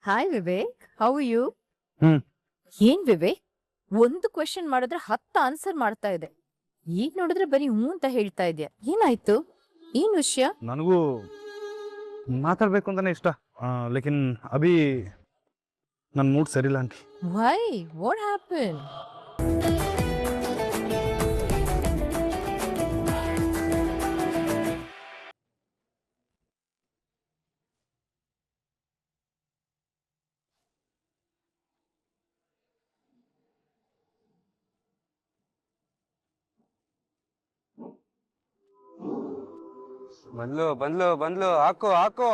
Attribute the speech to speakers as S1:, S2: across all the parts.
S1: Hi Vivek, how you?
S2: Hmm
S1: ಏನ್ ವಿವೇಕ್, ಒಂದು question ಮಾಡಿದ್ರೆ 10 ಆನ್ಸರ್ ಮಾಡ್ತಾ ಇದೆ. ಈಗ ನೋಡಿದ್ರೆ ಬರೀ ಹ್ಞೂ ಅಂತ ಹೇಳ್ತಾ ಇದೆಯಾ? ಏನಾಯ್ತು? ಏನ್ ವಿಷಯ?
S2: ನನಗೂ ಮಾತಾಡ್ಬೇಕು ಅಂತಾನೆ ಇಷ್ಟ. ಲೇಕಿನ್ ಅಭಿ ನನ್ನ ಮೂಡ್ ಸರಿಲ್ಲ ಆಂಟಿ.
S1: Why, what happen?
S3: ಬಂದ್ಲು ಬಂದ್ಲು ಬಂದ್ಲು, ಹಾಕು ಹಾಕು.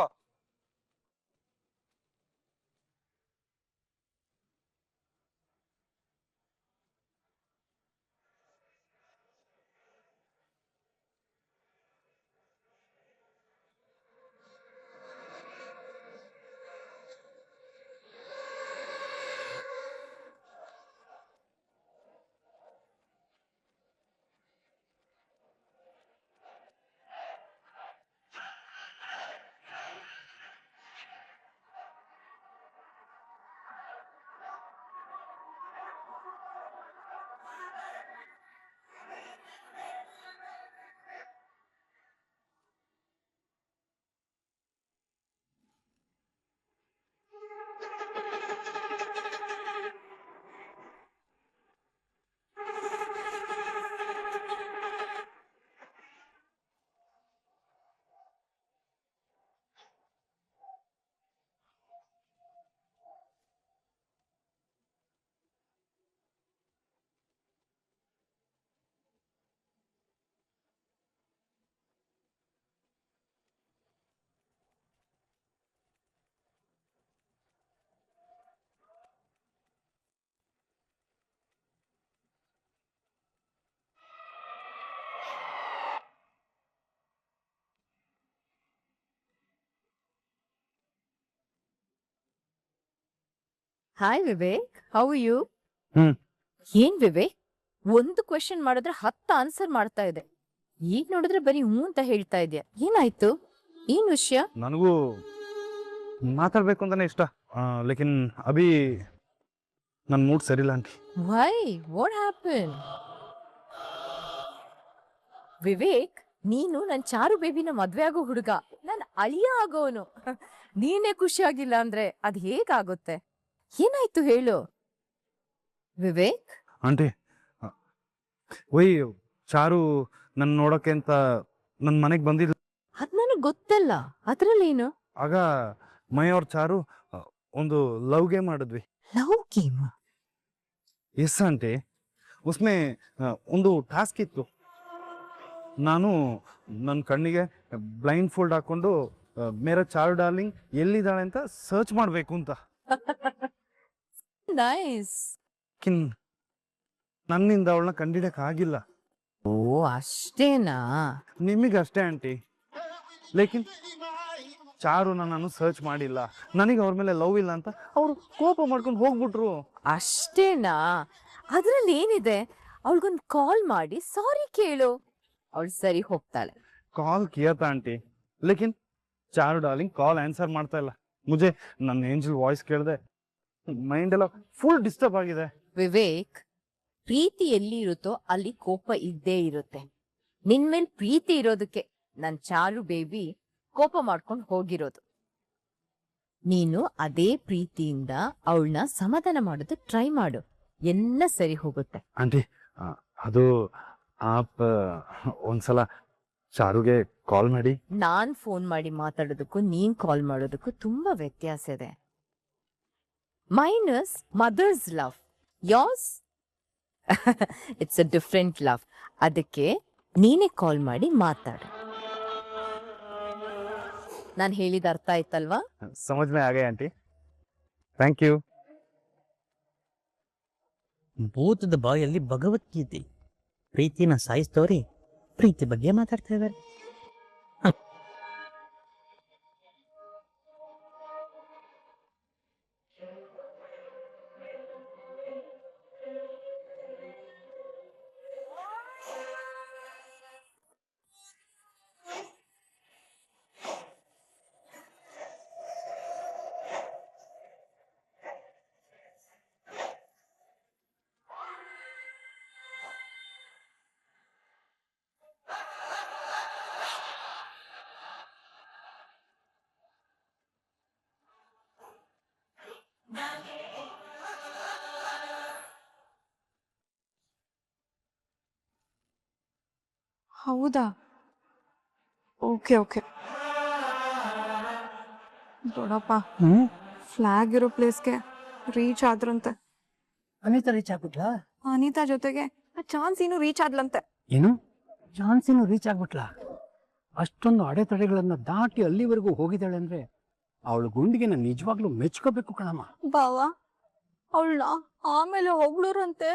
S1: Hi Vivek, how you?
S2: Hmm
S1: ಏನ್ ವಿವೇಕ್, ಒಂದು ಕ್ವೆಶ್ಚನ್ ಮಾಡಿದ್ರೆ 10 ಆನ್ಸರ್ ಮಾಡ್ತಾ ಇದೆ. ಈಗ ನೋಡಿದ್ರೆ ಬರೀ ಹ್ಞೂ ಅಂತ ಹೇಳ್ತಾ ಇದೆಯಾ? ಏನಾಯ್ತು? ಏನ್ ವಿಷಯ?
S2: ನನಗೂ ಮಾತಾಡ್ಬೇಕು ಅಂತಾನೆ ಇಷ್ಟ. ಲೇಕಿನ್ ಅಭಿ ನನ್ನ ಮೂಡ್ ಸರಿಲ್ಲ aunty.
S1: Why, what happen? Vivek, ನೀನು ನನ್ ಚಾರು ಬೇಬಿನ ಮದ್ವೆ ಆಗೋ ಹುಡುಗ, ನನ್ ಅಳಿಯ ಆಗೋನು. ನೀನೇ ಖುಷಿಯಾಗಿಲ್ಲ ಅಂದ್ರೆ ಅದ್ ಹೇಗಾಗುತ್ತೆ? ಏನಾಯ್ತು ಹೇಳು ವಿವೇಕ್.
S2: ಆಂಟಿ, ಒಯ್ ಚಾರು ನನ್ನ ನೋಡೋಕೆ ಅಂತ ನನ್ನ ಮನೆಗೆ ಬಂದಿಲ್ಲ.
S1: ಅದ್ ನನಗ್ ಗೊತ್ತಲ್ಲ, ಅದ್ರಲ್ಲೇನು?
S2: ಆಗ ಮೈಯವ್ರ ಚಾರು ಒಂದು ಲವ್ ಗೇಮ್ ಆಡಿದ್ವಿ.
S1: Love game?
S2: ಎಸ್ ಆಂಟಿ, ಉಸ್ಮೆ ಒಂದು ಟಾಸ್ಕ್ ಇತ್ತು. ನಾನು ನನ್ನ ಕಣ್ಣಿಗೆ ಬ್ಲೈಂಡ್ ಫೋಲ್ಡ್ ಹಾಕೊಂಡು ಮೇರಾ ಚಾರು ಡಾರ್ಲಿಂಗ್ ಎಲ್ಲಿದ್ದಾಳೆ ಅಂತ ಸರ್ಚ್ ಮಾಡಬೇಕು ಅಂತ.
S1: ನೈಸ್.
S2: ಕಿನ್ ನನ್ನಿಂದ ಅವಳನ್ನ ಕಂಡಿಡಕ್ ಆಗಿಲ್ಲ.
S1: ಓ, ಅಷ್ಟೇನಾ?
S2: ನಿಮಗಷ್ಟೇ ಆಂಟಿ. ಲೇಕಿನ್ ಚಾರು ನಾನು ಸರ್ಚ್ ಮಾಡಿಲ್ಲ, ನನಗೆ ಅವ್ರ ಮೇಲೆ ಲವ್ ಇಲ್ಲ ಅಂತ ಅವರು ಕೋಪ ಮಾಡ್ಕೊಂಡು ಹೋಗ್ಬಿಟ್ರು.
S1: ಅಷ್ಟೇನಾ? ಅದ್ರಲ್ಲಿ ಏನಿದೆ? ಅವಳಿಗೊಂದು ಕಾಲ್ ಮಾಡಿ ಸಾರಿ ಕೇಳು, ಅವಳು ಸರಿ ಹೋಗ್ತಾಳೆ.
S2: ಕಾಲ್ ಕಿಯತಾ ಆಂಟಿ, ಲೇಕಿನ್ ಚಾರು ಡಾರ್ಲಿಂಗ್ ಕಾಲ್ ಆನ್ಸರ್ ಮಾಡ್ತಾ ಇಲ್ಲ. ಮುಜೆ ನನ್ನ ಏಂಜಲ್ ವಾಯ್ಸ್ ಕೇಳಿದೆ, ಮೈಂಡ್ ಎಲ್ಲ ಫುಲ್ ಡಿಸ್ಟರ್ಬ್ ಆಗಿದೆ.
S1: ವಿವೇಕ್, ಪ್ರೀತಿ ಎಲ್ಲಿ ಇರುತ್ತೋ ಅಲ್ಲಿ ಕೋಪ ಇದ್ದೇ ಇರುತ್ತೆ. ನಿನ್ ಮೇಲ್ ಪ್ರೀತಿ ಇರೋದಕ್ಕೆ ನನ್ ಚಾರು ಬೇಬಿ ಕೋಪ ಮಾಡ್ಕೊಂಡು ಹೋಗಿರೋದು. ನೀನು ಅದೇ ಪ್ರೀತಿಯಿಂದ ಅವಳನ್ನ ಸಮಾಧಾನ ಮಾಡೋದಕ್ಕೆ ಟ್ರೈ ಮಾಡು, ಎಲ್ಲ ಸರಿ ಹೋಗುತ್ತೆ.
S2: ಆಂಟಿ, ಅದು ಆಪ್ ಒಂದ್ಸಲ ಚಾರುಗೆ ಕಾಲ್ ಮಾಡಿ.
S1: ನಾನ್ ಫೋನ್ ಮಾಡಿ ಮಾತಾಡೋದಕ್ಕೂ ನೀನ್ ಕಾಲ್ ಮಾಡೋದಕ್ಕೂ ತುಂಬಾ ವ್ಯತ್ಯಾಸ ಇದೆ. Mine is mother's love, yours it's a different love. ಅದಕ್ಕೆ ನೀನೇ ಕಾಲ್ ಮಾಡಿ ಮಾತಾಡು. ನಾನು ಹೇಳಿದ ಅರ್ಥ ಆಯ್ತಲ್ವಾ?
S2: ಸಮಜ್ ಮೇ ಆಗೇ ಆಂಟಿ, ಥ್ಯಾಂಕ್ ಯು.
S4: ಭೂತದ ಬಾಯಲ್ಲಿ ಭಗವದ್ಗೀತೆ. ಪ್ರೀತಿನ ಸಾಯಿಸ್ತವ್ರಿ ಪ್ರೀತಿ ಬಗ್ಗೆ ಮಾತಾಡ್ತಾ ಇದ್ದಾರೆ.
S5: ಹೌದಾ? Okay okay. ದೊಡ್ಡಪ್ಪ, ಫ್ಲಾಗ್ ಇರೋ ಪ್ಲೇಸ್ಗೆ ರೀಚ್ ಆದ್ರಂತೆ.
S4: ಅನಿತಾ ರೀಚ್ ಆಗ್ಬಿಟ್ಲಾ?
S5: ಅನಿತಾ ಜೊತೆಗೆ ಆ ಚಾನ್ಸಿನೂ ರೀಚ್ ಆದ್ಲಂತೆ.
S6: ಏನು ಚಾನ್ಸಿನ ರೀಚ್ ಆಗ್ಬಿಟ್ಲ? ಅಷ್ಟೊಂದು ಅಡೆತಡೆಗಳನ್ನ ದಾಟಿ ಅಲ್ಲಿವರೆಗೂ ಹೋಗಿದ್ದಾಳೆ ಅಂದ್ರೆ ಅವಳ ಗುಂಡಿಗೆ ನಾನು ನಿಜವಾಗ್ಲೂ ಮೆಚ್ಕೋಬೇಕು ಕಣಮ್ಮ.
S5: ಬಾವ, ಅವಳನ್ನ ಆಮೇಲೆ ಹೊಗಳೂರಂತೆ.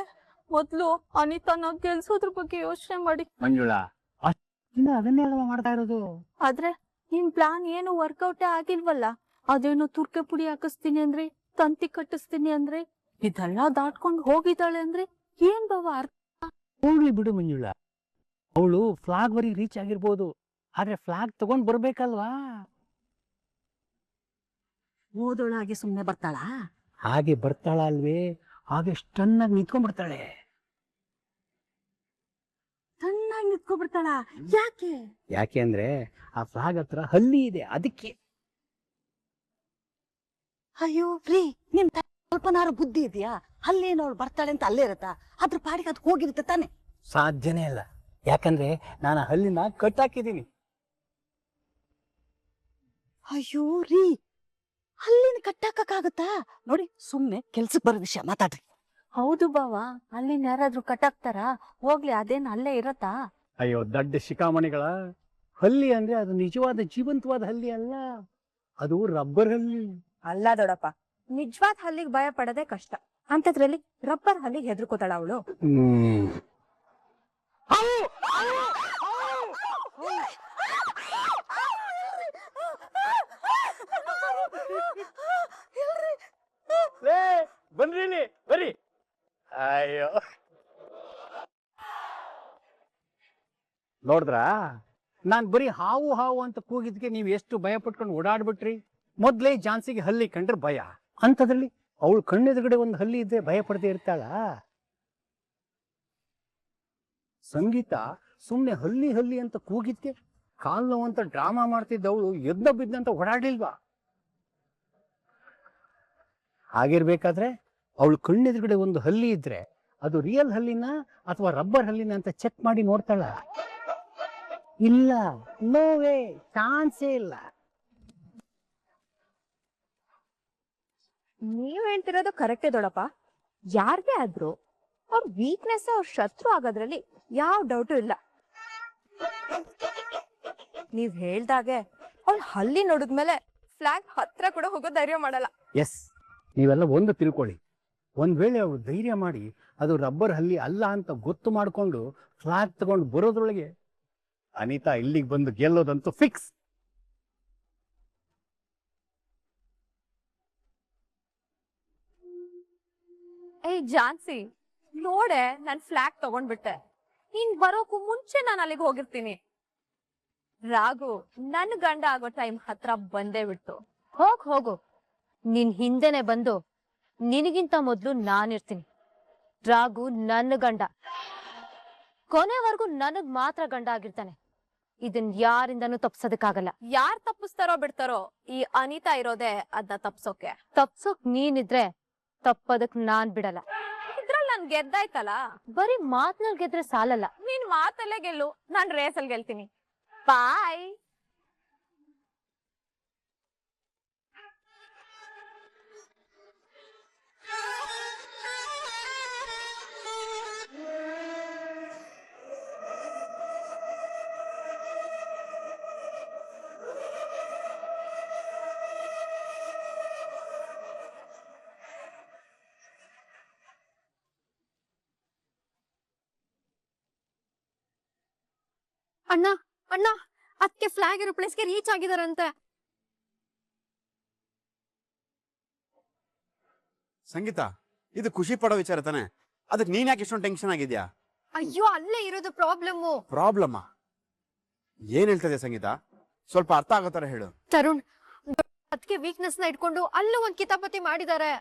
S5: ಮೊದ್ಲು ಅನಿತಾನ ಗೆಲ್ಸೋದ್ರ ಬಗ್ಗೆ ಯೋಚನೆ ಮಾಡಿ.
S6: ಮಂಜುಳಾ, ಅಷ್ಟಿಂದ ಅದನ್ನೇ ಅಲ್ವಾ ಮಾಡ್ತಾ ಇರೋದು.
S5: ಆದ್ರೆ ನಿನ್ ಪ್ಲಾನ್ ಏನು ವರ್ಕೌಟೇ ಆಗಿಲ್ವಲ್ಲ. ಅದೇನೋ ತುರ್ಕೆ ಪುಡಿ ಹಾಕಿಸ್ತೀನಿ ಅಂದ್ರೆ, ತಂತಿ ಕಟ್ಟಿಸ್ತೀನಿ ಅಂದ್ರೆ, ಇದೆಲ್ಲ ದಾಟ್ಕೊಂಡು ಹೋಗಿದ್ದಾಳೆ ಅಂದ್ರೆ ಏನ್ ಬಾವ ಅರ್ಥ?
S6: ಹೋಗ್ಲಿ ಬಿಡು ಮಂಜುಳಾ, ಅವಳು ಫ್ಲಾಗ್ ವರೆಗೆ ರೀಚ್ ಆಗಿರ್ಬೋದು, ಆದ್ರೆ ಫ್ಲಾಗ್ ತಗೊಂಡ್ ಬರ್ಬೇಕಲ್ವಾ?
S7: ಓದೋಳಾಗಿ ಸುಮ್ನೆ ಬರ್ತಾಳ?
S6: ಹಾಗೆ ಬರ್ತಾಳ ಅಲ್ವೇ? ಹಾಗೆ ಸ್ಟನ್ನಾಗಿ ನಿಂತ್ಕೊಂಡ್ಬಿಡ್ತಾಳೆ.
S7: ಚೆನ್ನಾಗಿ ನಿಂತ್ಕೊಬಿಡ್ತಾಳ? ಯಾಕೆ?
S6: ಯಾಕೆ ಅಂದ್ರೆ ಆ ಫ್ಲಾಗ್ ಹತ್ರ ಹಲ್ಲಿ ಇದೆ, ಅದಕ್ಕೆ.
S7: ಅಯ್ಯೋ ಫ್ರೀ, ನಿಮ್ ಸ್ವಲ್ಪನಾರು ಬುದ್ಧಿ ಇದೆಯಾ? ಅಲ್ಲೇನೋ ಅವಳು ಬರ್ತಾಳೆ ಅಂತ ಅಲ್ಲೇ ಇರತ್ತಾ? ಅದ್ರ ಪಾಡಿಗೆ ಅದು ಹೋಗಿರುತ್ತೆ ತಾನೆ.
S6: ಸಾಧ್ಯನೇ ಇಲ್ಲ, ಯಾಕಂದ್ರೆ ನಾನು ಆ ಹಲ್ಲಿನ ಕಟ್ಟಾಕಿದ್ದೀನಿ.
S7: ಅಯ್ಯೋ ರೀ, ಅಲ್ಲಿನ ಕಟ್ಟಾಕಕ್ಕಾಗತ್ತಾ? ನೋಡಿ, ಸುಮ್ನೆ ಕೆಲ್ಸಕ್ಕೆ ಬರೋ ವಿಷಯ ಮಾತಾಡ್ರಿ.
S5: ಹೌದು ಬಾವ, ಅಲ್ಲಿನ ಯಾರಾದ್ರೂ ಕಟ್ಟಾಕ್ತಾರ? ಹೋಗ್ಲಿ, ಅದೇನ್ ಅಲ್ಲೇ ಇರತ್ತಾ?
S6: ಅಯ್ಯೋ ದಡ್ಡ ಶಿಖಾಮಣಿಗಳ, ಹಲ್ಲಿ ಅಂದ್ರೆ ಅದು ನಿಜವಾದ ಜೀವಂತವಾದ ಹಲ್ಲಿ ಅಲ್ಲ, ಅದು ರಬ್ಬರ್ ಹಲ್ಲಿ.
S1: ಅಲ್ಲ ದೊಡ್ಡಪ್ಪ, ನಿಜವಾದ ಹಲ್ಲಿಗೆ ಭಯ ಪಡೋದೇ ಕಷ್ಟ. ಅಂತದ್ರಲ್ಲಿ ರಬ್ಬರ್ ಹಲ್ಲಿಗೆ ಹೆದರ್ಕೋತಾಳ ಅವಳು.
S6: ಬನ್ರಿ ಬರಿ. ಅಯ್ಯೋ ನೋಡಿದ್ರಾ, ನಾನ್ ಬರೀ ಹಾವು ಹಾವು ಅಂತ ಕೂಗಿದ್ಕೆ ನೀವ್ ಎಷ್ಟು ಭಯ ಪಟ್ಕೊಂಡು ಓಡಾಡ್ಬಿಟ್ರಿ. ಮೊದ್ಲೇ ಝಾನ್ಸಿಗೆ ಹಲ್ಲಿ ಕಂಡ್ರೆ ಭಯ, ಅಂತದ್ರಲ್ಲಿ ಅವಳು ಕಣ್ಣೆದುರುಗಡೆ ಒಂದು ಹಲ್ಲಿ ಇದ್ರೆ ಭಯ ಪಡದೆ ಇರ್ತಾಳ? ಸಂಗೀತ ಸುಮ್ನೆ ಹಲ್ಲಿ ಹಲ್ಲಿ ಅಂತ ಕೂಗಿದ್ಕೆ ಕಾಲ್ ನೋವು ಅಂತ ಡ್ರಾಮಾ ಮಾಡ್ತಿದ್ದವಳು ಎದ್ದ ಬಿದ್ದಂತ ಓಡಾಡ್ಲಿಲ್ವಾ? ಹಾಗಿರ್ಬೇಕಾದ್ರೆ ಅವಳು ಕಣ್ಣೆದುರುಗಡೆ ಒಂದು ಹಲ್ಲಿ ಇದ್ರೆ ಅದು ರಿಯಲ್ ಹಲ್ಲಿನ ಅಥವಾ ರಬ್ಬರ್ ಹಲ್ಲಿನ ಅಂತ ಚೆಕ್ ಮಾಡಿ ನೋಡ್ತಾಳ? ಇಲ್ಲ, ನೋವೇ, ಚಾನ್ಸೇ ಇಲ್ಲ.
S1: ನೀವ್ ಹೇಳ್ತಿರೋದು ಕರೆಕ್ಟೇ ದೊಡ್ಡಪ್ಪ. ಯಾರ್ಗೆ ಆದ್ರೂ ಅವ್ರ ವೀಕ್ನೆಸ್ ಅವ್ರ ಶತ್ರು ಆಗೋದ್ರಲ್ಲಿ ಯಾವ ಡೌಟು ಇಲ್ಲ. ನೀವ್ ಹೇಳ್ದಾಗೆ ಅವ್ಳ ಹಲ್ಲಿ ನೋಡಿದ್ಮೇಲೆ ಫ್ಲಾಗ್ ಹತ್ರ ಕೂಡ ಹೋಗೋ ಧೈರ್ಯ ಮಾಡಲ್ಲ.
S6: ಎಸ್, ನೀವೆಲ್ಲ ಒಂದು ತಿಳ್ಕೊಳ್ಳಿ, ಒಂದ್ ವೇಳೆ ಅವಳು ಧೈರ್ಯ ಮಾಡಿ ಅದು ರಬ್ಬರ್ ಹಲ್ಲಿ ಅಲ್ಲ ಅಂತ ಗೊತ್ತು ಮಾಡ್ಕೊಂಡು ಫ್ಲಾಗ್ ತಗೊಂಡು ಬರೋದ್ರೊಳಗೆ ಅನಿತಾ ಇಲ್ಲಿಗೆ ಬಂದು ಗೆಲ್ಲೋದಂತೂ ಫಿಕ್ಸ್.
S1: ಏಯ್ ಝಾನ್ಸಿ, ನೋಡೆ ನನ್ ಫ್ಲಾಗ್ ತಗೊಂಡ್ಬಿಟ್ಟೆ. ನೀನ್ ಬರೋಕು ಮುಂಚೆ ನಾನು ಅಲ್ಲಿಗೆ ಹೋಗಿರ್ತೀನಿ. ರಾಘು, ನನ್ ಗಂಡ ಆಗೋ ಟೈಮ್ ಹತ್ರ ಬಂದೇ ಬಿಟ್ಟು. ಹೋಗು, ನಿನ್ ಹಿಂದೆನೆ ಬಂದು ನಿನಗಿಂತ ಮೊದ್ಲು ನಾನಿರ್ತೀನಿ. ರಾಘು ನನ್ನ ಗಂಡ, ಕೊನೆವರೆಗೂ ನನಗ್ ಮಾತ್ರ ಗಂಡ ಆಗಿರ್ತಾನೆ. ಇದನ್ ಯಾರಿಂದನೂ ತಪ್ಸೋದಕ್ಕಾಗಲ್ಲ. ಯಾರ್ ತಪ್ಪಿಸ್ತಾರೋ ಬಿಡ್ತಾರೋ, ಈ ಅನಿತಾ ಇರೋದೆ ಅದನ್ನ ತಪ್ಸೋಕೆ. ತಪ್ಸೋಕ್ ನೀನಿದ್ರೆ ತಪ್ಪದಕ್ ನಾನ್ ಬಿಡಲ್ಲ. ಇದ್ರಲ್ಲಿ ನನ್ ಗೆದ್ದಾಯ್ತಲ್ಲ. ಬರೀ ಮಾತ್ನಲ್ಲಿ ಗೆದ್ರೆ ಸಾಲಲ್ಲ. ನೀನ್ ಮಾತಲ್ಲೇ ಗೆಲ್ಲು, ನಾನ್ ರೇಸಲ್ಲಿ ಗೆಲ್ತೀನಿ. ಬಾಯ್.
S5: ಅಣ್ಣ ಅಣ್ಣ, ಅದಕ್ಕೆ ಫ್ಲಾಗ್ ಇರೋ ಪ್ಲೇಸ್ಗೆ ರೀಚ್ ಆಗಿದಾರಂತೆ.
S8: ಸಂಗೀತ, ಇದು ಖುಷಿ ಪಡೋ ವಿಚಾರ ತಾನೆ, ಅದಕ್ಕೆ ನೀನ್ ಯಾಕೆ ಇಷ್ಟೊಂದು ಟೆನ್ಷನ್ ಆಗಿದ್ಯಾ?
S5: ಅಯ್ಯೋ, ಅಲ್ಲೇ ಇರೋದು ಪ್ರಾಬ್ಲಮ್ಮು.
S8: ಪ್ರಾಬ್ಲಮ್ ಏನ್ ಹೇಳ್ತದೆ ಸಂಗೀತ? ಸ್ವಲ್ಪ ಅರ್ಥ ಆಗೋ ತರ ಹೇಳು.
S5: ತರುಣ್, ಅದಕ್ಕೆ ವೀಕ್ನೆಸ್ ನ ಇಟ್ಕೊಂಡು ಅಲ್ಲೂ ಒಂದ್ ಕಿತಾಪತಿ ಮಾಡಿದ್ದಾರೆ.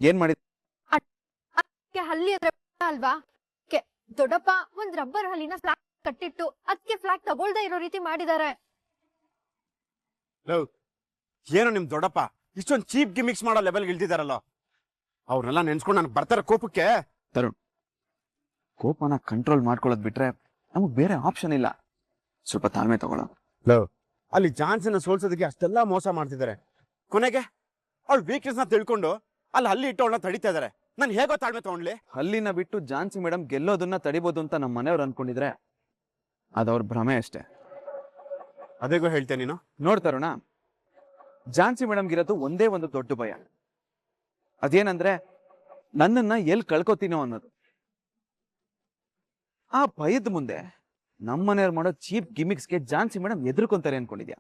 S8: ಏನ್ ಮಾಡಿ?
S5: ಅದಕ್ಕೆ ಹಲ್ಲಿ ಅಲ್ವಾ, ದೊಡ್ಡಪ್ಪ ಒಂದ್ ರಬ್ಬರ್ ಹಲ್ಲಿನ ಫ್ಲಾಗ್ ಕಟ್ಟಿಟ್ಟು ಅದಕ್ಕೆ ಫ್ಲಾಗ್ ತಗೊಳ್ದೇ ಇರೋ ರೀತಿ ಮಾಡಿದ್ದಾರೆ.
S8: ಏನು ನಿಮ್ ದೊಡ್ಡಪ್ಪ ಇಷ್ಟೊಂದು ಚೀಪ್ ಗಿಮಿಕ್ಸ್ ಮಾಡೋ ಲೆವೆಲ್ಗೆ ಇಳ್ತಿದಾರಲ್ಲ, ಅವ್ರನ್ನೆಲ್ಲ ನೆನ್ಸ್ಕೊಂಡು ನನ್ಗೆ ಬರ್ತಾರ ಕೋಪಕ್ಕೆ. ತರುಣ್,
S3: ಕೋಪನ ಕಂಟ್ರೋಲ್ ಮಾಡ್ಕೊಳ್ಳೋದ್ ಬಿಟ್ರೆ ನಮಗ್ ಬೇರೆ ಆಪ್ಷನ್ ಇಲ್ಲ. ಸ್ವಲ್ಪ ತಾಳ್ಮೆ ತಗೊಳ್ಳೋ.
S8: ಅಲ್ಲಿ ಜಾನ್ಸನ್ನ ಸೋಲ್ಸೋದಕ್ಕೆ ಅಷ್ಟೆಲ್ಲ ಮೋಸ ಮಾಡ್ತಿದ್ದಾರೆ. ಕೊನೆಗೆ ಅವಳು ವೀಕ್ನೆಸ್ ನ ತಿಳ್ಕೊಂಡು ಅಲ್ಲಿ ಇಟ್ಟು ಅವಳನ್ನ ತಡಿತಾ ಇದಾರೆ. ನಾನು ಹೇಗೋ ತಾಳ್ಮೆ ತಗೊಂಡ್ಲಿ?
S3: ಹಲ್ಲಿನ ಬಿಟ್ಟು ಝಾನ್ಸಿ ಮೇಡಮ್ ಗೆಲ್ಲೋದನ್ನ ತಡಿಬೋದು ಅಂತ ನಮ್ಮ ಮನೆಯವ್ರು ಅನ್ಕೊಂಡಿದ್ರೆ ಅದವ್ರ ಭ್ರಮೆ ಅಷ್ಟೇ.
S8: ಅದೇಗೋ ಹೇಳ್ತೇನೆ ನೀನು.
S3: ನೋಡ್ತಾರೋಣ, ಝಾನ್ಸಿ ಮೇಡಮ್ಗಿರೋದು ಒಂದೇ ಒಂದು ದೊಡ್ಡ ಭಯ. ಅದೇನಂದ್ರೆ ನನ್ನನ್ನ ಎಲ್ಲಿ ಕಳ್ಕೊತೀನೋ ಅನ್ನೋದು. ಆ ಭಯದ ಮುಂದೆ ನಮ್ಮನೆಯವ್ರು ಮಾಡೋ ಚೀಪ್ ಗಿಮಿಕ್ಸ್ಗೆ ಝಾನ್ಸಿ ಮೇಡಮ್ ಎದುರ್ಕೊಂತಾರೆ ಅನ್ಕೊಂಡಿದ್ಯಾ?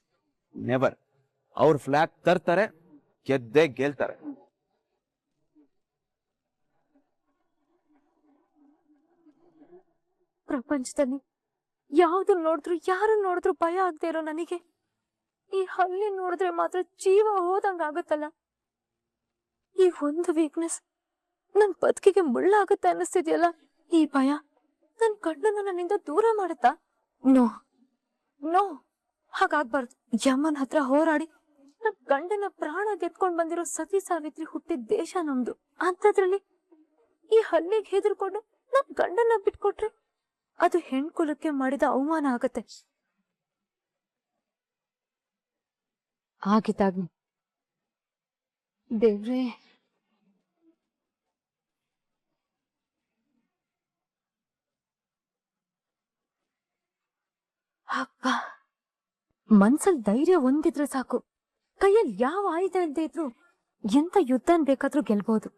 S3: ನೆವರ್. ಅವ್ರ ಫ್ಲಾಗ್ ತರ್ತಾರೆ, ಗೆದ್ದೇ ಗೆಲ್ತಾರೆ.
S5: ಪ್ರಪಂಚದಲ್ಲಿ ಯಾವ್ದು ನೋಡಿದ್ರು ಯಾರು ನೋಡಿದ್ರು ಭಯ ಆಗದೆ ಇರೋ ನನಗೆ ಈ ಹಲ್ಲಿ ನೋಡಿದ್ರೆ ಮಾತ್ರ ಜೀವ ಹೋದಂಗ ಆಗುತ್ತಲ್ಲ. ಈ ಒಂದು ವೀಕ್ನೆಸ್ ನನ್ ಬದುಕಿಗೆ ಮುಳ್ಳಾಗುತ್ತೆ ಅನ್ನಿಸ್ತಿದ್ಯಲ್ಲ. ಈ ಭಯ ನನ್ ಗಂಡನ ನನ್ನಿಂದ ದೂರ ಮಾಡುತ್ತಾ? No no, ಹಾಗಾಗ್ಬಾರ್ದು. ಯಮನ್ ಹತ್ರ ಹೋರಾಡಿ ನನ್ ಗಂಡನ ಪ್ರಾಣ ಗೆದ್ಕೊಂಡ್ ಬಂದಿರೋ ಸತಿ ಸಾವಿತ್ರಿ ಹುಟ್ಟಿದ ದೇಶ ನಮ್ದು. ಅಂಥದ್ರಲ್ಲಿ ಈ ಹಲ್ಲಿಗೆ ಹೆದರ್ಕೊಂಡು ನನ್ ಗಂಡನ ಬಿಟ್ಕೊಟ್ರೆ ಅದು ಹೆಣ್ಕುಲಕ್ಕೆ ಮಾಡಿದ ಅವಮಾನ ಆಗತ್ತೆ. ಆಗಿದ್ದಾಗ್ಲಿ ದೇವ್ರೇ, ಅಪ್ಪ, ಮನ್ಸಲ್ ಧೈರ್ಯ ಒಂದಿದ್ರೆ ಸಾಕು. ಕೈಯಲ್ಲಿ ಯಾವ ಆಯುಧ ಇಲ್ದೇ ಇದ್ರು ಎಂತ ಯುದ್ಧನ್ ಬೇಕಾದ್ರೂ ಗೆಲ್ಬಹುದು.